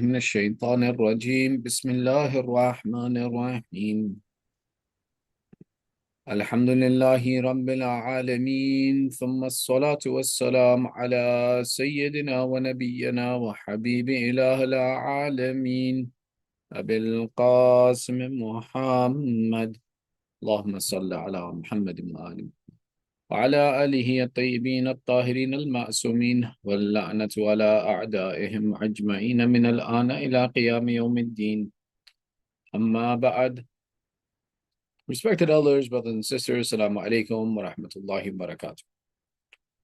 من الشيطان الرجيم بسم الله الرحمن الرحيم الحمد لله رب العالمين ثم الصلاة والسلام على سيدنا ونبينا وحبيب إله العالمين أبي القاسم محمد اللهم صل على محمد وآله وعلى آله الطيبين الطاهرين المعصومين واللعنة على أعدائهم أجمعين من الآن إلى قيام يوم الدين أما بعد. Respected elders, brothers and sisters, Assalamu alaikum wa rahmatullahi wa barakatuh.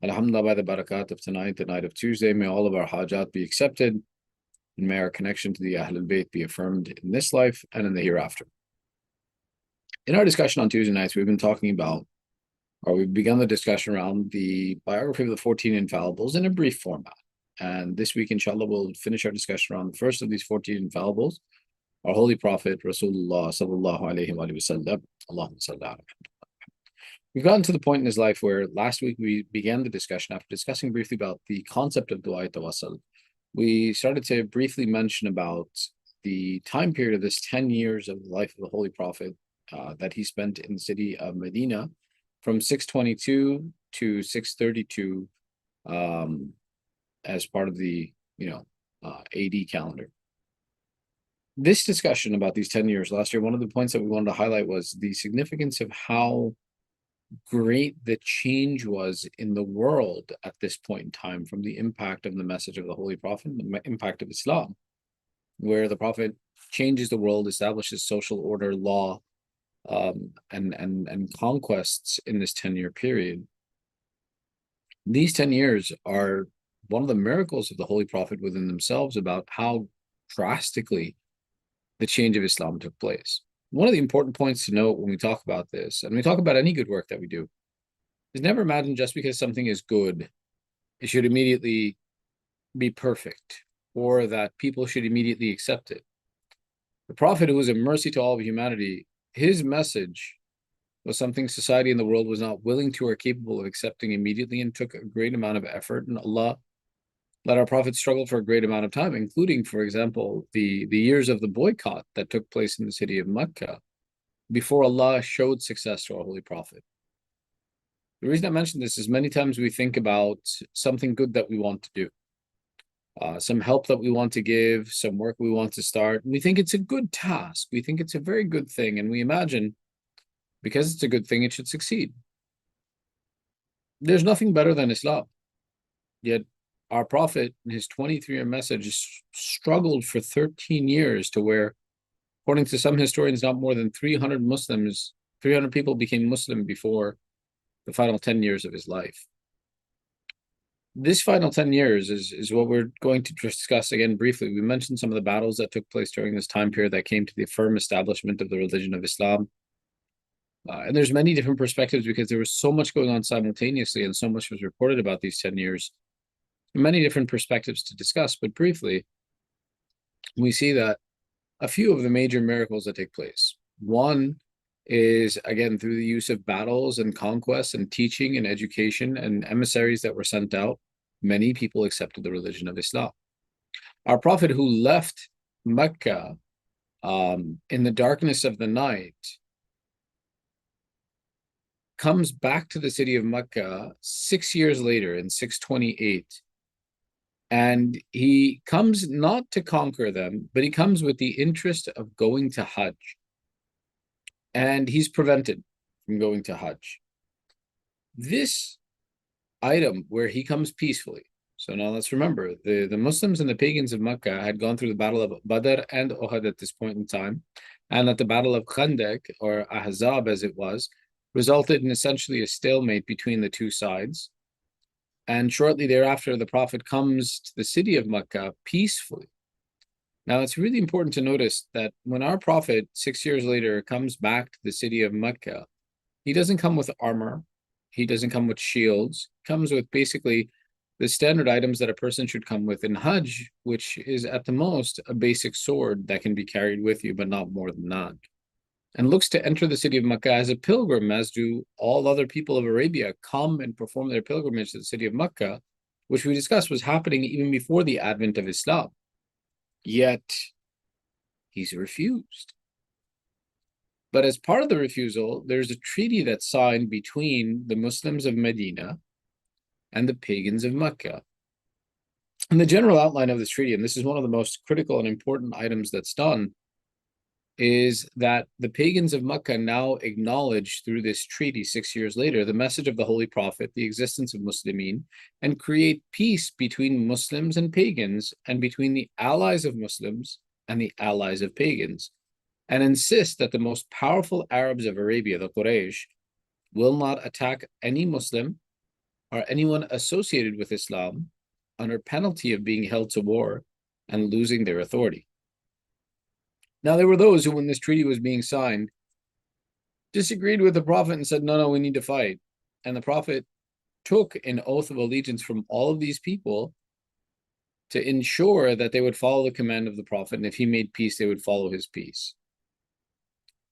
Alhamdulillah, by the barakat of tonight, the night of Tuesday, may all of our hajat be accepted, and may our connection to the Ahlul Bayt be affirmed in this life and in the hereafter. In our discussion on Tuesday nights, we've been talking about, or we've begun the discussion around the biography of the 14 infallibles in a brief format. And this week, inshallah, we'll finish our discussion around the first of these 14 infallibles, our Holy Prophet, Rasulullah sallallahu alayhi wa sallam. Allahumma salli ala. We've gotten to the point in his life where last week we began the discussion after discussing briefly about the concept of Dua-e-Tawassul. We started to briefly mention about the time period of this 10 years of the life of the Holy Prophet that he spent in the city of Medina from 622 to 632 as part of the AD calendar. This discussion about these 10 years last year, one of the points that we wanted to highlight was the significance of how great the change was in the world at this point in time from the impact of the message of the Holy Prophet, the impact of Islam, where the Prophet changes the world, establishes social order, law, and conquests in this 10-year period. These 10 years are one of the miracles of the Holy Prophet within themselves about how drastically the change of Islam took place. One of the important points to note when we talk about this, and we talk about any good work that we do, is never imagine just because something is good, it should immediately be perfect, or that people should immediately accept it. The Prophet, who was a mercy to all of humanity, his message was something society and the world was not willing to or capable of accepting immediately, and took a great amount of effort, and Allah let our Prophet struggle for a great amount of time, including, for example, the years of the boycott that took place in the city of Mecca before Allah showed success to our Holy Prophet. The reason I mention this is many times we think about something good that we want to do, some help that we want to give, some work we want to start, and we think it's a good task. We think it's a very good thing, and we imagine because it's a good thing, it should succeed. There's nothing better than Islam. Yet our Prophet, in his 23-year message, struggled for 13 years to where, according to some historians, not more than 300 people became Muslim before the final 10 years of his life. This final 10 years is what we're going to discuss again briefly. We mentioned some of the battles that took place during this time period that came to the firm establishment of the religion of Islam. And there's many different perspectives because there was so much going on simultaneously and so much was reported about these 10 years. Many different perspectives to discuss, but briefly, we see that a few of the major miracles that take place. One is, again, through the use of battles and conquests and teaching and education and emissaries that were sent out, many people accepted the religion of Islam. Our Prophet, who left Mecca in the darkness of the night, comes back to the city of Mecca 6 years later in 628. And he comes not to conquer them, but he comes with the interest of going to Hajj. And he's prevented from going to Hajj. This item where he comes peacefully. So now let's remember, the Muslims and the pagans of Mecca had gone through the battle of Badr and Uhud at this point in time. And at the battle of Khandaq, or Ahzab as it was, resulted in essentially a stalemate between the two sides. And shortly thereafter, the Prophet comes to the city of Mecca peacefully. Now, it's really important to notice that when our Prophet, 6 years later, comes back to the city of Mecca, he doesn't come with armor. He doesn't come with shields. He comes with basically the standard items that a person should come with in Hajj, which is at the most a basic sword that can be carried with you, but not more than that. And looks to enter the city of Mecca as a pilgrim, as do all other people of Arabia come and perform their pilgrimage to the city of Mecca, which we discussed was happening even before the advent of Islam. Yet he's refused. But as part of the refusal, there's a treaty that's signed between the Muslims of Medina and the pagans of Mecca. And the general outline of this treaty, and this is one of the most critical and important items that's done, is that the pagans of Mecca now acknowledge through this treaty 6 years later the message of the Holy Prophet, the existence of Masoomeen, and create peace between Muslims and pagans and between the allies of Muslims and the allies of pagans, and insist that the most powerful Arabs of Arabia, the Quraysh, will not attack any Muslim or anyone associated with Islam under penalty of being held to war and losing their authority. Now, there were those who, when this treaty was being signed, disagreed with the Prophet and said, no, we need to fight. And the Prophet took an oath of allegiance from all of these people to ensure that they would follow the command of the Prophet, and if he made peace, they would follow his peace.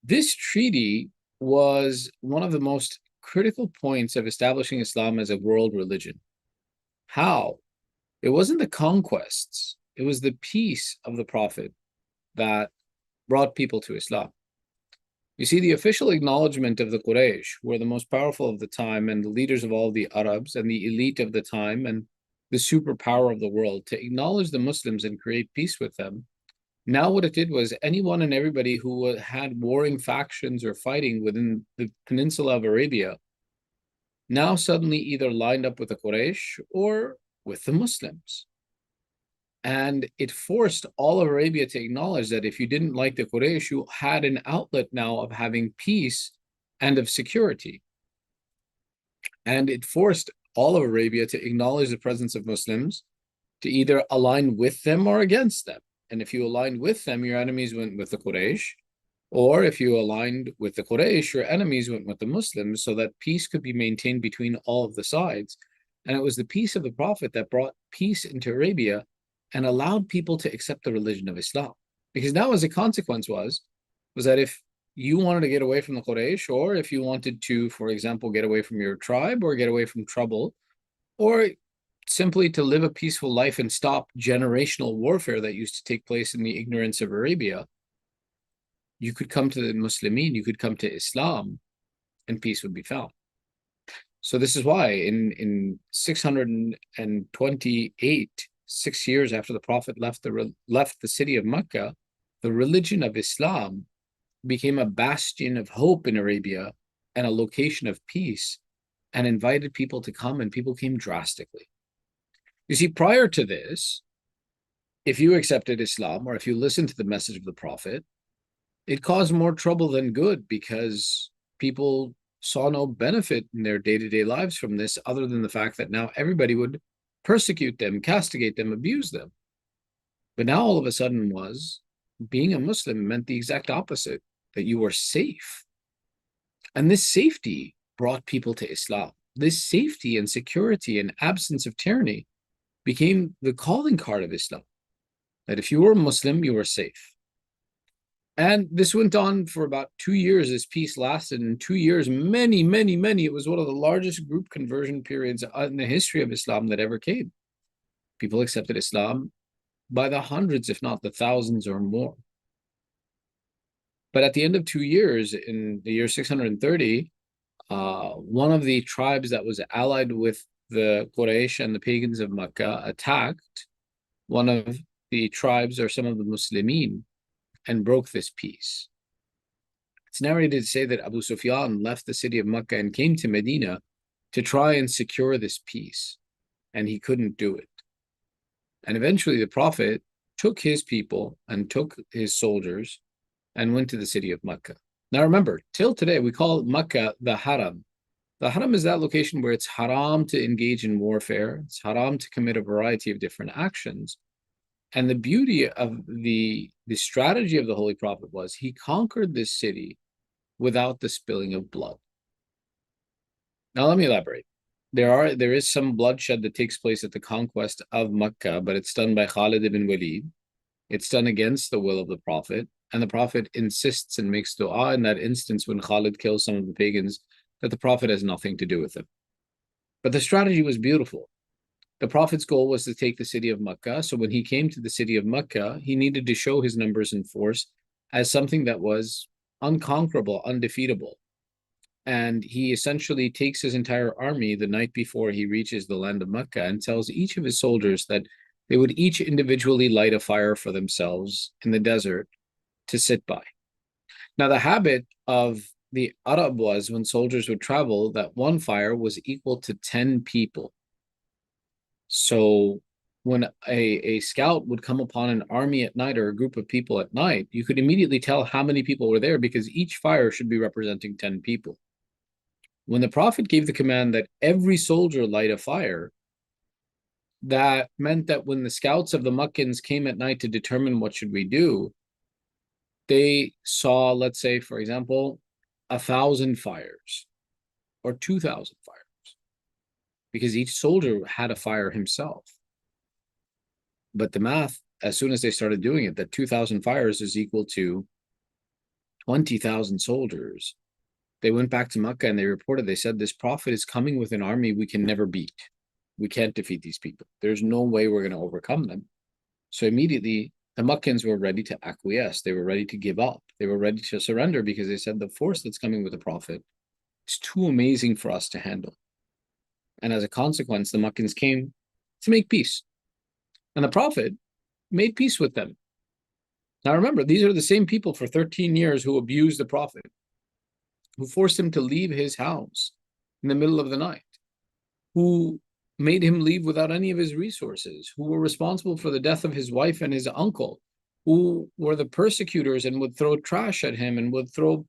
This treaty was one of the most critical points of establishing Islam as a world religion. How? It wasn't the conquests, it was the peace of the Prophet that brought people to Islam. You see, the official acknowledgement of the Quraysh, who were the most powerful of the time and the leaders of all the Arabs and the elite of the time and the superpower of the world, to acknowledge the Muslims and create peace with them. Now what it did was anyone and everybody who had warring factions or fighting within the peninsula of Arabia now suddenly either lined up with the Quraysh or with the Muslims. And it forced all of Arabia to acknowledge that if you didn't like the Quraysh, you had an outlet now of having peace and of security. And it forced all of Arabia to acknowledge the presence of Muslims, to either align with them or against them. And if you aligned with them, your enemies went with the Quraysh. Or if you aligned with the Quraysh, your enemies went with the Muslims, so that peace could be maintained between all of the sides. And it was the peace of the Prophet that brought peace into Arabia and allowed people to accept the religion of Islam. Because now, as a consequence was that if you wanted to get away from the Quraysh, or if you wanted to, for example, get away from your tribe or get away from trouble, or simply to live a peaceful life and stop generational warfare that used to take place in the ignorance of Arabia, you could come to the Muslimin, you could come to Islam, and peace would be found. So this is why in 628, 6 years after the Prophet left the city of Mecca, the religion of Islam became a bastion of hope in Arabia and a location of peace, and invited people to come, and people came drastically. You see, prior to this, if you accepted Islam or if you listened to the message of the Prophet, it caused more trouble than good, because people saw no benefit in their day-to-day lives from this, other than the fact that now everybody would persecute them, castigate them, abuse them. But now all of a sudden being a Muslim meant the exact opposite, that you were safe. And this safety brought people to Islam. This safety and security and absence of tyranny became the calling card of Islam, that if you were a Muslim, you were safe. And this went on for about 2 years. This peace lasted. In 2 years, many, it was one of the largest group conversion periods in the history of Islam that ever came. People accepted Islam by the hundreds, if not the thousands or more. But at the end of 2 years, in the year 630, one of the tribes that was allied with the Quraysh and the pagans of Mecca attacked one of the tribes, or some of the Muslimin, and broke this peace. It's narrated to say that Abu Sufyan left the city of Mecca and came to Medina to try and secure this peace, and he couldn't do it. And eventually the Prophet took his people and took his soldiers and went to the city of Mecca. Now remember, till today, we call Mecca the Haram. The Haram is that location where it's haram to engage in warfare. It's haram to commit a variety of different actions. And the beauty of the strategy of the Holy Prophet was he conquered this city without the spilling of blood. Now let me elaborate. There is some bloodshed that takes place at the conquest of Mecca, but it's done by Khalid ibn Walid. It's done against the will of the Prophet, and the Prophet insists and makes dua in that instance when Khalid kills some of the pagans, that the Prophet has nothing to do with it. But the strategy was beautiful. The Prophet's goal was to take the city of Mecca. So when he came to the city of Mecca, he needed to show his numbers and force as something that was unconquerable, undefeatable. And he essentially takes his entire army the night before he reaches the land of Mecca and tells each of his soldiers that they would each individually light a fire for themselves in the desert to sit by. Now, the habit of the Arab was when soldiers would travel, that one fire was equal to 10 people. So when a scout would come upon an army at night or a group of people at night, you could immediately tell how many people were there because each fire should be representing 10 people. When the Prophet gave the command that every soldier light a fire, that meant that when the scouts of the Meccans came at night to determine what should we do, they saw, let's say, for example, 1,000 fires or 2,000 fires, because each soldier had a fire himself. But the math, as soon as they started doing it, that 2,000 fires is equal to 20,000 soldiers. They went back to Mecca and they reported, they said, this Prophet is coming with an army we can never beat. We can't defeat these people. There's no way we're going to overcome them. So immediately, the Meccans were ready to acquiesce. They were ready to give up. They were ready to surrender because they said the force that's coming with the Prophet is too amazing for us to handle. And as a consequence, the Meccans came to make peace. And the Prophet made peace with them. Now remember, these are the same people for 13 years who abused the Prophet, who forced him to leave his house in the middle of the night, who made him leave without any of his resources, who were responsible for the death of his wife and his uncle, who were the persecutors and would throw trash at him and would throw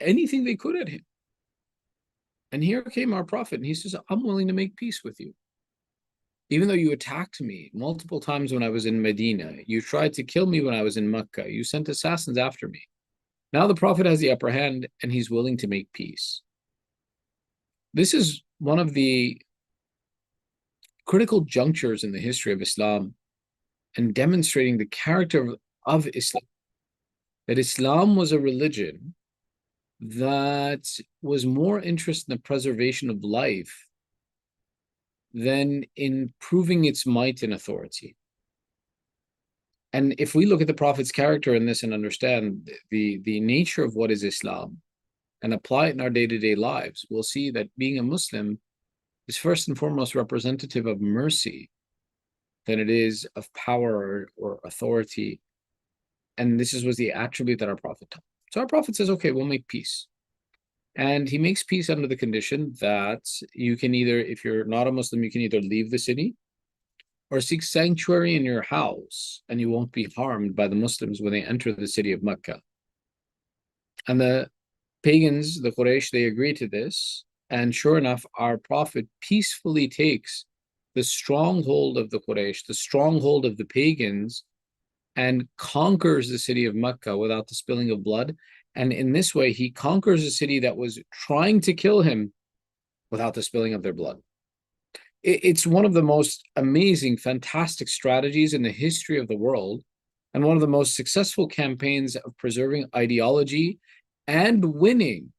anything they could at him. And here came our Prophet, and he says, I'm willing to make peace with you. Even though you attacked me multiple times when I was in Medina, you tried to kill me when I was in Mecca, you sent assassins after me. Now the Prophet has the upper hand, and he's willing to make peace. This is one of the critical junctures in the history of Islam and demonstrating the character of Islam. That Islam was a religion that was more interested in the preservation of life than in proving its might and authority. And if we look at the Prophet's character in this and understand the nature of what is Islam and apply it in our day-to-day lives, we'll see that being a Muslim is first and foremost representative of mercy than it is of power or authority. And this was the attribute that our Prophet taught. So our Prophet says, okay, we'll make peace. And he makes peace under the condition that you can either, if you're not a Muslim, you can either leave the city or seek sanctuary in your house, and you won't be harmed by the Muslims when they enter the city of Mecca. And the pagans, the Quraysh, they agree to this. And sure enough, our Prophet peacefully takes the stronghold of the Quraysh, the stronghold of the pagans, and conquers the city of Mecca without the spilling of blood. And in this way, he conquers a city that was trying to kill him without the spilling of their blood. It's one of the most amazing, fantastic strategies in the history of the world, and one of the most successful campaigns of preserving ideology and winning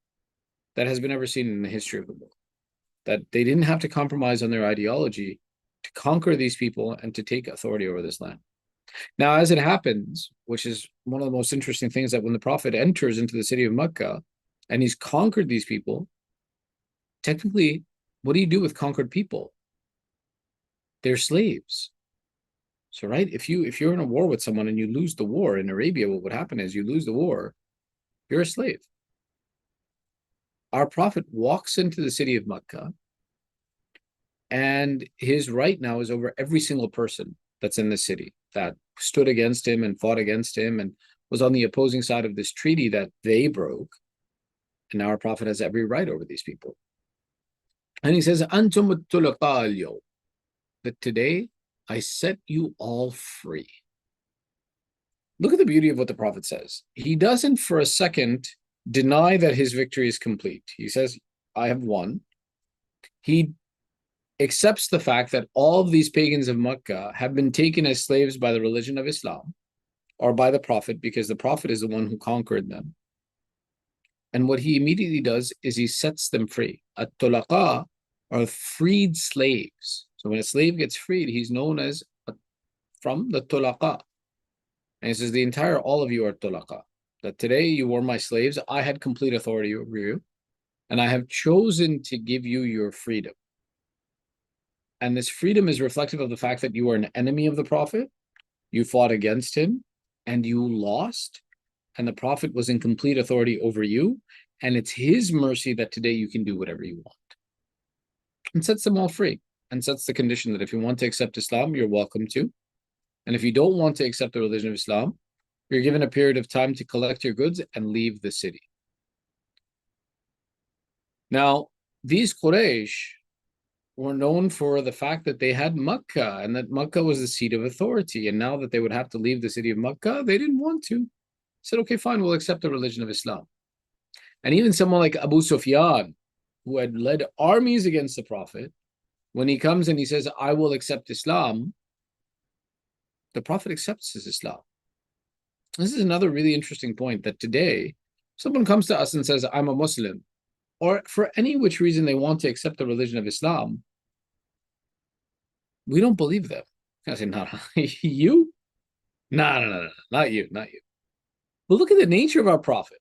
that has been ever seen in the history of the world. That they didn't have to compromise on their ideology to conquer these people and to take authority over this land. Now, as it happens, which is one of the most interesting things, that when the Prophet enters into the city of Mecca and he's conquered these people, technically, what do you do with conquered people? They're slaves. So, right, if you're in a war with someone and you lose the war in Arabia, what would happen is you lose the war, you're a slave. Our Prophet walks into the city of Mecca, and his right now is over every single person that's in the city that stood against him and fought against him and was on the opposing side of this treaty that they broke. And now our Prophet has every right over these people. And he says, Antum at-tulaqa al-yawm, that today I set you all free. Look at the beauty of what the Prophet says. He doesn't for a second deny that his victory is complete. He says, I have won. He accepts the fact that all of these pagans of Mecca have been taken as slaves by the religion of Islam or by the Prophet, because the Prophet is the one who conquered them. And what he immediately does is he sets them free. At-tulaqa are freed slaves. So when a slave gets freed, he's known as from the tulaqa. And he says, all of you are tulaqa. That today you were my slaves. I had complete authority over you. And I have chosen to give you your freedom. And this freedom is reflective of the fact that you are an enemy of the Prophet. You fought against him and you lost. And the Prophet was in complete authority over you. And it's his mercy that today you can do whatever you want. And sets them all free. And sets the condition that if you want to accept Islam, you're welcome to. And if you don't want to accept the religion of Islam, you're given a period of time to collect your goods and leave the city. Now, these Quraysh were known for the fact that they had Mecca and that Mecca was the seat of authority. And now that they would have to leave the city of Mecca, they didn't want to. Said, okay, fine, we'll accept the religion of Islam. And even someone like Abu Sufyan, who had led armies against the Prophet, when he comes and he says, I will accept Islam, the Prophet accepts his Islam. This is another really interesting point, that today, someone comes to us and says, I'm a Muslim, or for any which reason they want to accept the religion of Islam, we don't believe them. I say, no, you? No, not you. But look at the nature of our Prophet,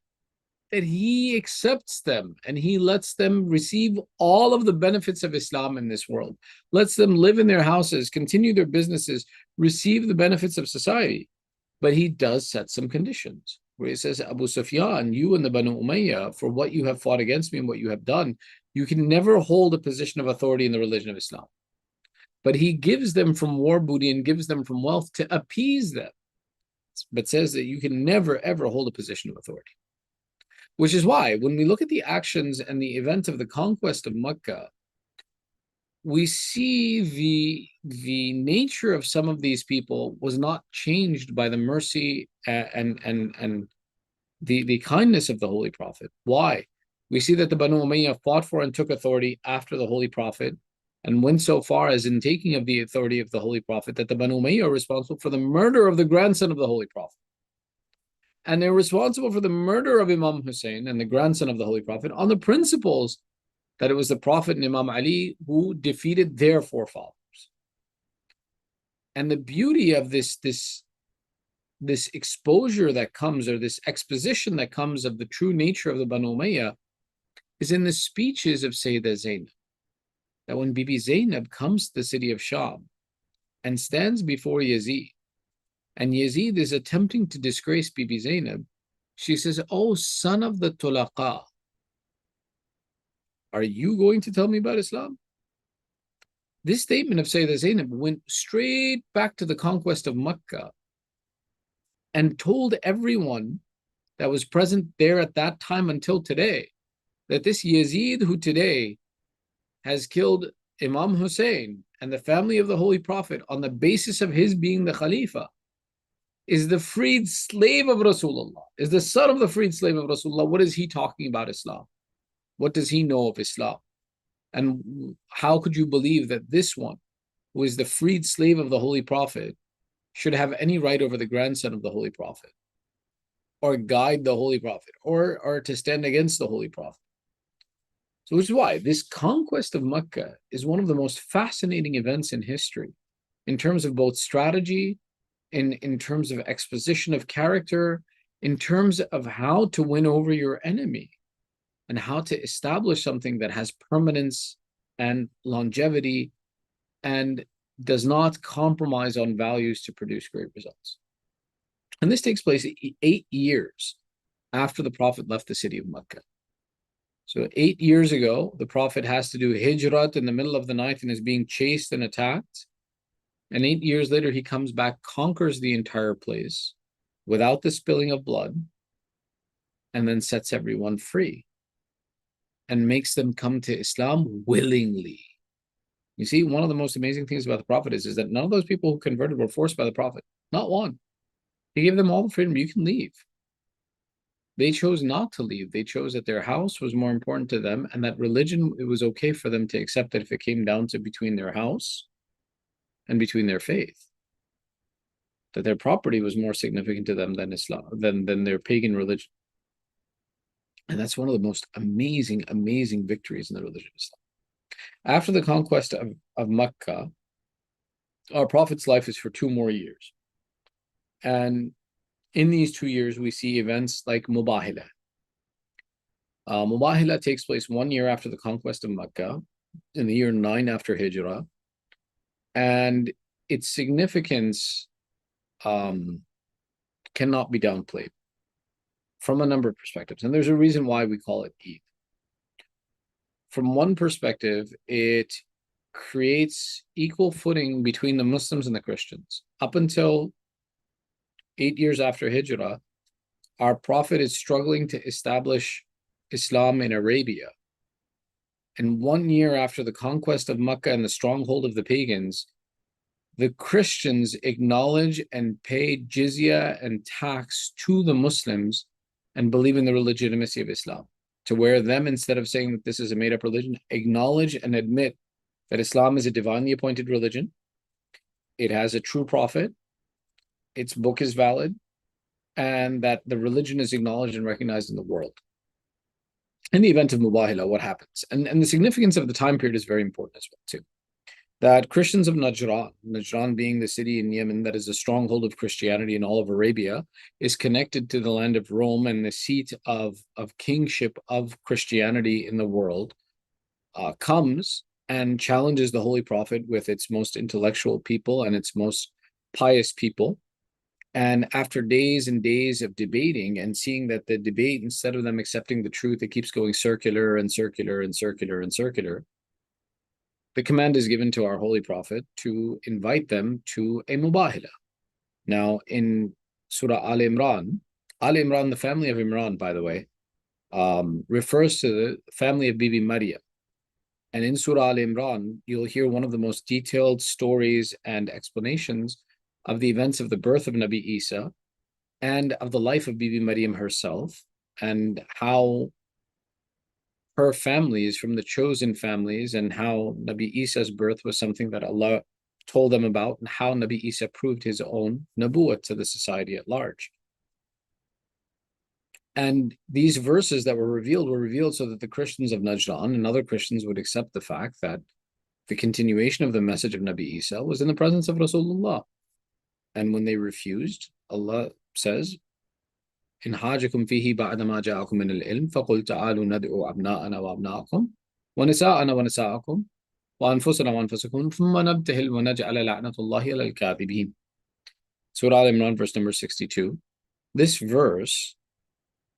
that he accepts them and he lets them receive all of the benefits of Islam in this world, lets them live in their houses, continue their businesses, receive the benefits of society. But he does set some conditions where he says, Abu Sufyan, you and the Banu Umayyah, for what you have fought against me and what you have done, you can never hold a position of authority in the religion of Islam. But he gives them from war booty and gives them from wealth to appease them, but says that you can never, ever hold a position of authority. Which is why, when we look at the actions and the event of the conquest of Mecca, we see the nature of some of these people was not changed by the mercy and the kindness of the Holy Prophet. Why? We see that the Banu Umayyah fought for and took authority after the Holy Prophet, and went so far as in taking of the authority of the Holy Prophet that the Banu Umayyah are responsible for the murder of the grandson of the Holy Prophet. And they're responsible for the murder of Imam Hussain and the grandson of the Holy Prophet on the principles that it was the Prophet and Imam Ali who defeated their forefathers. And the beauty of this exposure that comes, or this exposition that comes of the true nature of the Banu Umayyah, is in the speeches of Sayyidah Zainab. That when Bibi Zainab comes to the city of Sham and stands before Yazid, and Yazid is attempting to disgrace Bibi Zainab, she says, oh, son of the Tulaqa, are you going to tell me about Islam? This statement of Sayyidah Zainab went straight back to the conquest of Mecca and told everyone that was present there at that time until today that this Yazid, who today has killed Imam Hussain and the family of the Holy Prophet on the basis of his being the Khalifa, is the freed slave of Rasulullah, is the son of the freed slave of Rasulullah. What is he talking about Islam? What does he know of Islam? And how could you believe that this one, who is the freed slave of the Holy Prophet, should have any right over the grandson of the Holy Prophet, or guide the Holy Prophet, or to stand against the Holy Prophet? So which is why this conquest of Mecca is one of the most fascinating events in history, in terms of both strategy, in terms of exposition of character, in terms of how to win over your enemy, and how to establish something that has permanence and longevity and does not compromise on values to produce great results. And this takes place 8 years after the Prophet left the city of Mecca. So 8 years ago, the Prophet has to do hijrat in the middle of the night and is being chased and attacked. And 8 years later, he comes back, conquers the entire place without the spilling of blood, and then sets everyone free and makes them come to Islam willingly. You see, one of the most amazing things about the Prophet is that none of those people who converted were forced by the Prophet. Not one. He gave them all the freedom. You can leave. They chose not to leave. They chose that their house was more important to them, and that religion, it was okay for them to accept that if it came down to between their house and between their faith, that their property was more significant to them than Islam, than their pagan religion. And that's one of the most amazing, amazing victories in the religion of Islam. After the conquest of Mecca, our Prophet's life is for 2 more years. And in these 2 years, we see events like Mubahila. Mubahila takes place 1 year after the conquest of Mecca, in the year 9 after Hijrah. And its significance cannot be downplayed from a number of perspectives. And there's a reason why we call it Eid. From one perspective, it creates equal footing between the Muslims and the Christians. Up until 8 years after Hijrah, our Prophet is struggling to establish Islam in Arabia. And 1 year after the conquest of Mecca and the stronghold of the pagans, the Christians acknowledge and pay jizya and tax to the Muslims and believe in the legitimacy of Islam. To where them, instead of saying that this is a made-up religion, acknowledge and admit that Islam is a divinely appointed religion. It has a true prophet. Its book is valid. And that the religion is acknowledged and recognized in the world. In the event of Mubahila, what happens? And the significance of the time period is very important as well, too. That Christians of Najran being the city in Yemen that is a stronghold of Christianity in all of Arabia, is connected to the land of Rome and the seat of kingship of Christianity in the world, comes and challenges the Holy Prophet with its most intellectual people and its most pious people. And after days and days of debating and seeing that the debate, instead of them accepting the truth, it keeps going circular and circular and circular and circular, the command is given to our Holy Prophet to invite them to a Mubahila. Now, in Surah Al-Imran, the family of Imran, by the way, refers to the family of Bibi Maryam. And in Surah Al-Imran, you'll hear one of the most detailed stories and explanations of the events of the birth of Nabi Isa and of the life of Bibi Maryam herself, and how her families from the chosen families, and how Nabi Isa's birth was something that Allah told them about, and how Nabi Isa proved his own nabuwwat to the society at large. And these verses that were revealed so that the Christians of Najran and other Christians would accept the fact that the continuation of the message of Nabi Isa was in the presence of Rasulullah. And when they refused, Allah says, إن حاجكم فيه بعدما جاءكم من العلم فقل تعالوا ندعو أبناءنا وأبناءكم ونساءنا ونساءكم وأنفسنا وأنفسكم ثم نبتهل ونجعل لعنة الله على الكاذبين. Surah Al-Imran, verse number 62. This verse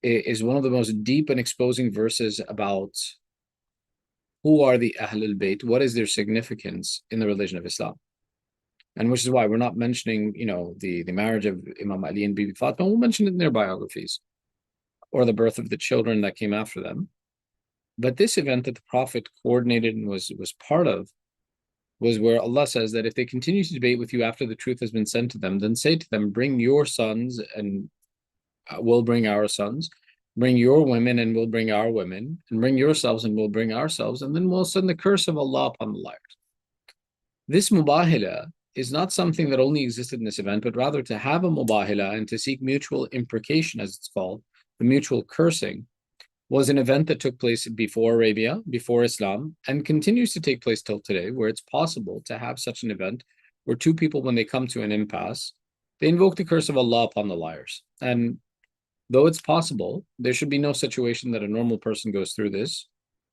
is one of the most deep and exposing verses about who are the Ahlul Bayt, what is their significance in the religion of Islam. And which is why we're not mentioning, the marriage of Imam Ali and Bibi Fatima. We'll mention it in their biographies, or the birth of the children that came after them. But this event that the Prophet coordinated and was part of was where Allah says that if they continue to debate with you after the truth has been sent to them, then say to them, bring your sons and we'll bring our sons, bring your women and we'll bring our women, and bring yourselves and we'll bring ourselves, and then we'll send the curse of Allah upon the liars. This Mubahila is not something that only existed in this event, but rather to have a Mubahila and to seek mutual imprecation, as it's called, the mutual cursing, was an event that took place before Arabia, before Islam, and continues to take place till today, where it's possible to have such an event where two people, when they come to an impasse, they invoke the curse of Allah upon the liars. And though it's possible, there should be no situation that a normal person goes through this,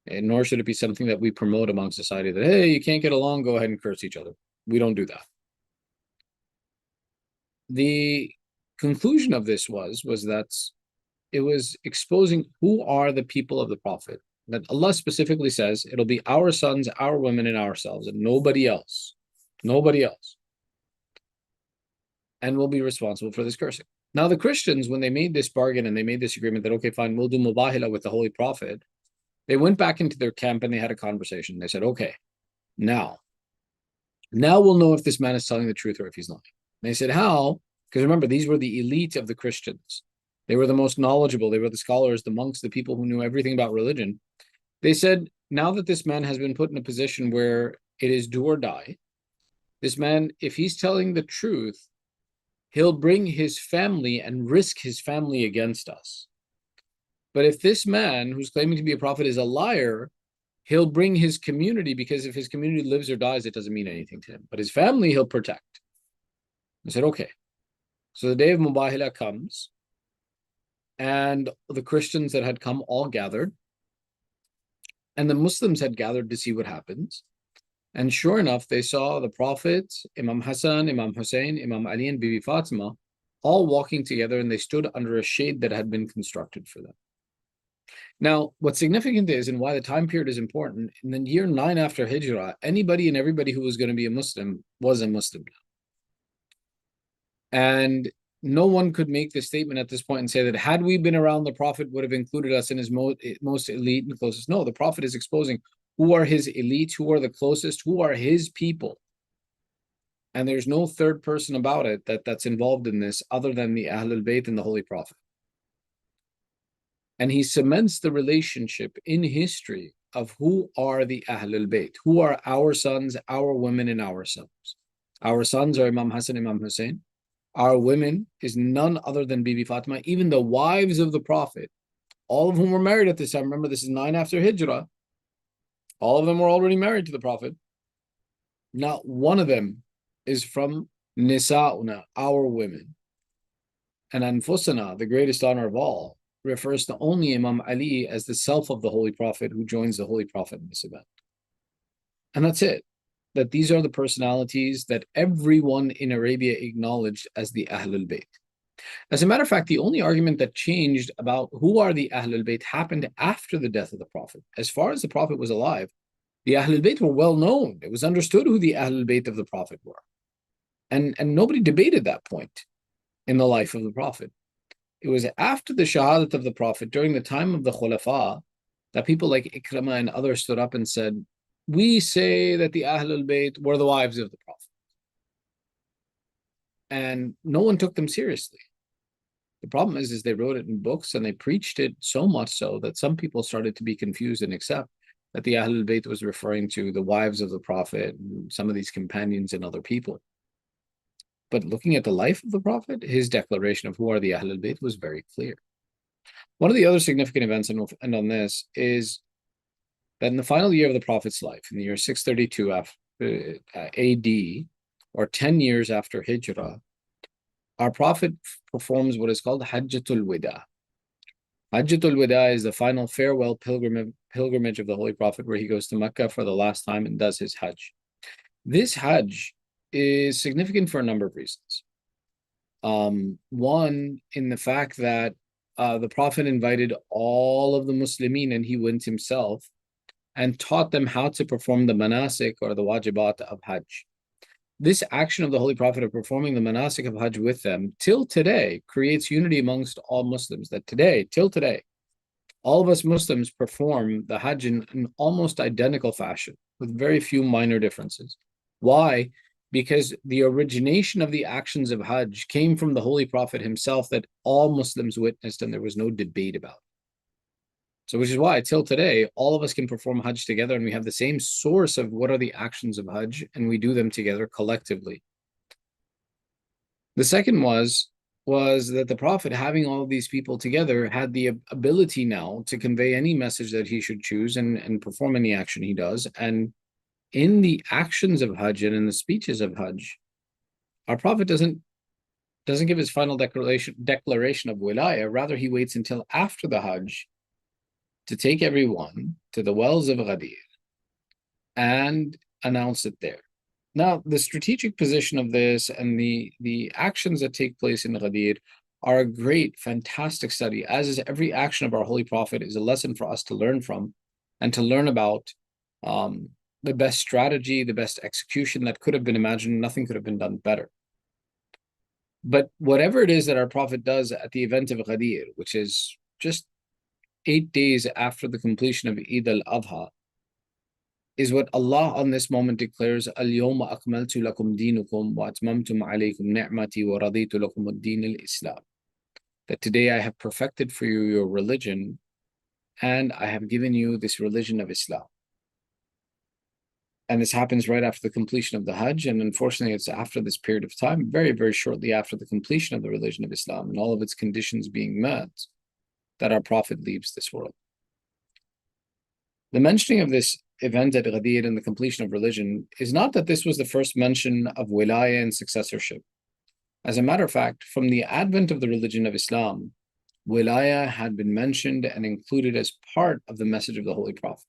and nor should it be something that we promote among society that, hey, you can't get along, go ahead and curse each other. We don't do that. The conclusion of this was that it was exposing who are the people of the Prophet. That Allah specifically says it'll be our sons, our women, and ourselves, and nobody else. Nobody else. And we'll be responsible for this cursing. Now, the Christians, when they made this bargain and they made this agreement that, okay, fine, we'll do Mubahila with the Holy Prophet, they went back into their camp and they had a conversation. They said, okay, now we'll know if this man is telling the truth or if he's lying. And they said, how? Because remember, these were the elite of the Christians. They were the most knowledgeable. They were the scholars, the monks, the people who knew everything about religion. They said, now that this man has been put in a position where it is do or die, this man, if he's telling the truth, he'll bring his family and risk his family against us. But if this man who's claiming to be a prophet is a liar, he'll bring his community, because if his community lives or dies, it doesn't mean anything to him. But his family, he'll protect. I said, okay. So the day of Mubahila comes, and the Christians that had come all gathered, and the Muslims had gathered to see what happens. And sure enough, they saw the Prophet, Imam Hassan, Imam Hussain, Imam Ali, and Bibi Fatima all walking together, and they stood under a shade that had been constructed for them. Now, what's significant is, and why the time period is important, in the year 9 after Hijrah, anybody and everybody who was going to be a Muslim was a Muslim. And no one could make the statement at this point and say that had we been around, the Prophet would have included us in his most elite and closest. No, the Prophet is exposing who are his elite, who are the closest, who are his people. And there's no third person about it that's involved in this other than the Ahlul Bayt and the Holy Prophet. And he cements the relationship in history of who are the Ahlul Bayt, who are our sons, our women, and our sons. Our sons are Imam Hassan, Imam Hussain. Our women is none other than Bibi Fatima. Even the wives of the Prophet, all of whom were married at this time. Remember, this is 9 after Hijrah. All of them were already married to the Prophet. Not one of them is from Nisa'una, our women. And Anfusana, the greatest honor of all, refers to only Imam Ali as the self of the Holy Prophet who joins the Holy Prophet in this event. And that's it. That these are the personalities that everyone in Arabia acknowledged as the Ahlul Bayt. As a matter of fact, the only argument that changed about who are the Ahlul Bayt happened after the death of the Prophet. As far as the Prophet was alive, the Ahlul Bayt were well known. It was understood who the Ahlul Bayt of the Prophet were. And nobody debated that point in the life of the Prophet. It was after the Shahadat of the Prophet, during the time of the Khulafa, that people like Ikramah and others stood up and said, we say that the Ahlul Bayt were the wives of the Prophet. And no one took them seriously. The problem is they wrote it in books and they preached it so much so that some people started to be confused and accept that the Ahlul Bayt was referring to the wives of the Prophet and some of these companions and other people. But looking at the life of the Prophet, his declaration of who are the Ahlul Bayt was very clear. One of the other significant events, and we'll end on this, is that in the final year of the Prophet's life, in the year 632 AD, or 10 years after Hijrah, our Prophet performs what is called Hajjatul Wida. Hajjatul Wida is the final farewell pilgrimage of the Holy Prophet, where he goes to Mecca for the last time and does his Hajj. This Hajj is significant for a number of reasons. One, in the fact that the Prophet invited all of the Muslimin, and he went himself and taught them how to perform the manasik, or the wajibat of Hajj. This action of the Holy Prophet of performing the manasik of Hajj with them, till today, creates unity amongst all Muslims. That today, till today, all of us Muslims perform the Hajj in almost identical fashion, with very few minor differences. Why? Because the origination of the actions of Hajj came from the Holy Prophet himself, that all Muslims witnessed, and there was no debate about it. So which is why till today, all of us can perform Hajj together, and we have the same source of what are the actions of Hajj, and we do them together collectively. The second was that the Prophet, having all of these people together, had the ability now to convey any message that he should choose and perform any action he does. And in the actions of Hajj and in the speeches of Hajj, our Prophet doesn't give his final declaration of wilayah. Rather, he waits until after the Hajj to take everyone to the wells of Ghadir and announce it there. Now, the strategic position of this and the actions that take place in Ghadir are a great, fantastic study, as is every action of our Holy Prophet is a lesson for us to learn from and to learn about the best strategy, the best execution that could have been imagined. Nothing could have been done better. But whatever it is that our Prophet does at the event of Ghadir, which is just 8 days after the completion of Eid al-Adha, is what Allah on this moment declares, Al-Yawma akmaltu lakum dinukum wa atmamtum alaykum ni'mati wa raditu lakum ad-din al-Islam. That today I have perfected for you your religion, and I have given you this religion of Islam. And this happens right after the completion of the Hajj, and unfortunately it's after this period of time, very, very shortly after the completion of the religion of Islam and all of its conditions being met, that our Prophet leaves this world. The mentioning of this event at Ghadir and the completion of religion is not that this was the first mention of wilaya and successorship. As a matter of fact, from the advent of the religion of Islam, wilaya had been mentioned and included as part of the message of the Holy Prophet.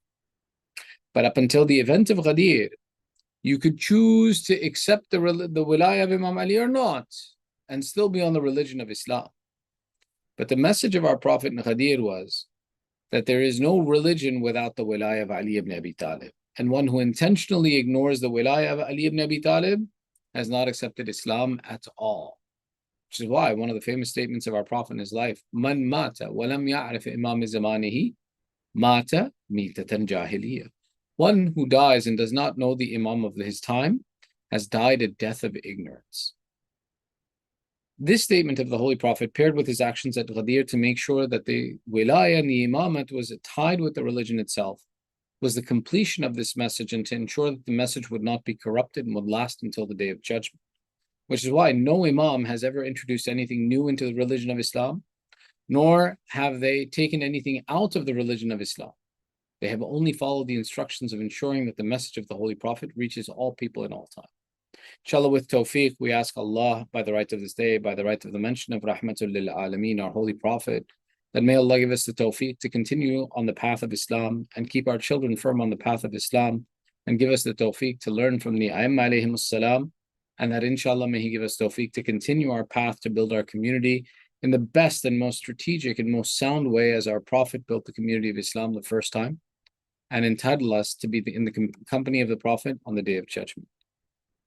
But up until the event of Ghadir, you could choose to accept the wilaya of Imam Ali or not, and still be on the religion of Islam. But the message of our Prophet in Ghadir was that there is no religion without the wilaya of Ali ibn Abi Talib. And one who intentionally ignores the wilaya of Ali ibn Abi Talib has not accepted Islam at all. Which is why one of the famous statements of our Prophet in his life, Man mata walam ya'rif imam zamanihi, mata mitatan jahiliya. One who dies and does not know the imam of his time has died a death of ignorance. This statement of the Holy Prophet, paired with his actions at Ghadir to make sure that the wilaya and the imamat was tied with the religion itself, was the completion of this message and to ensure that the message would not be corrupted and would last until the Day of Judgment. Which is why no imam has ever introduced anything new into the religion of Islam, nor have they taken anything out of the religion of Islam. They have only followed the instructions of ensuring that the message of the Holy Prophet reaches all people in all time. Inshallah, with tawfiq, we ask Allah, by the right of this day, by the right of the mention of Rahmatul lil Alameen, our Holy Prophet, that may Allah give us the tawfiq to continue on the path of Islam and keep our children firm on the path of Islam, and give us the tawfiq to learn from the Qayem alayhimus salam, and that inshallah may He give us tawfiq to continue our path to build our community in the best and most strategic and most sound way as our Prophet built the community of Islam the first time, and entitle us to be in the company of the Prophet on the Day of Judgment.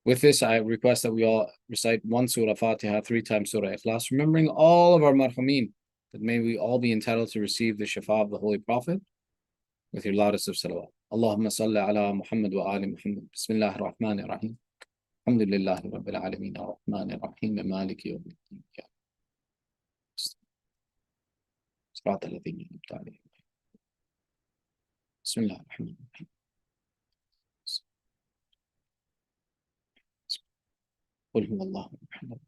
With this, I request that we all recite one Surah Fatiha, 3 times Surah Ikhlas, remembering all of our marhameen, that may we all be entitled to receive the shafa of the Holy Prophet with your loudest of salawat. Allahumma salli ala Muhammad wa ali Muhammad. Bismillah ar-Rahman ar-Rahim. Alhamdulillah Rabbil Alameen ar-Rahman ar-Rahim Maliki yawmiddin. صراط الذين أنعمت عليهم. بسم الله الرحمن الرحيم. قل هو الله أحد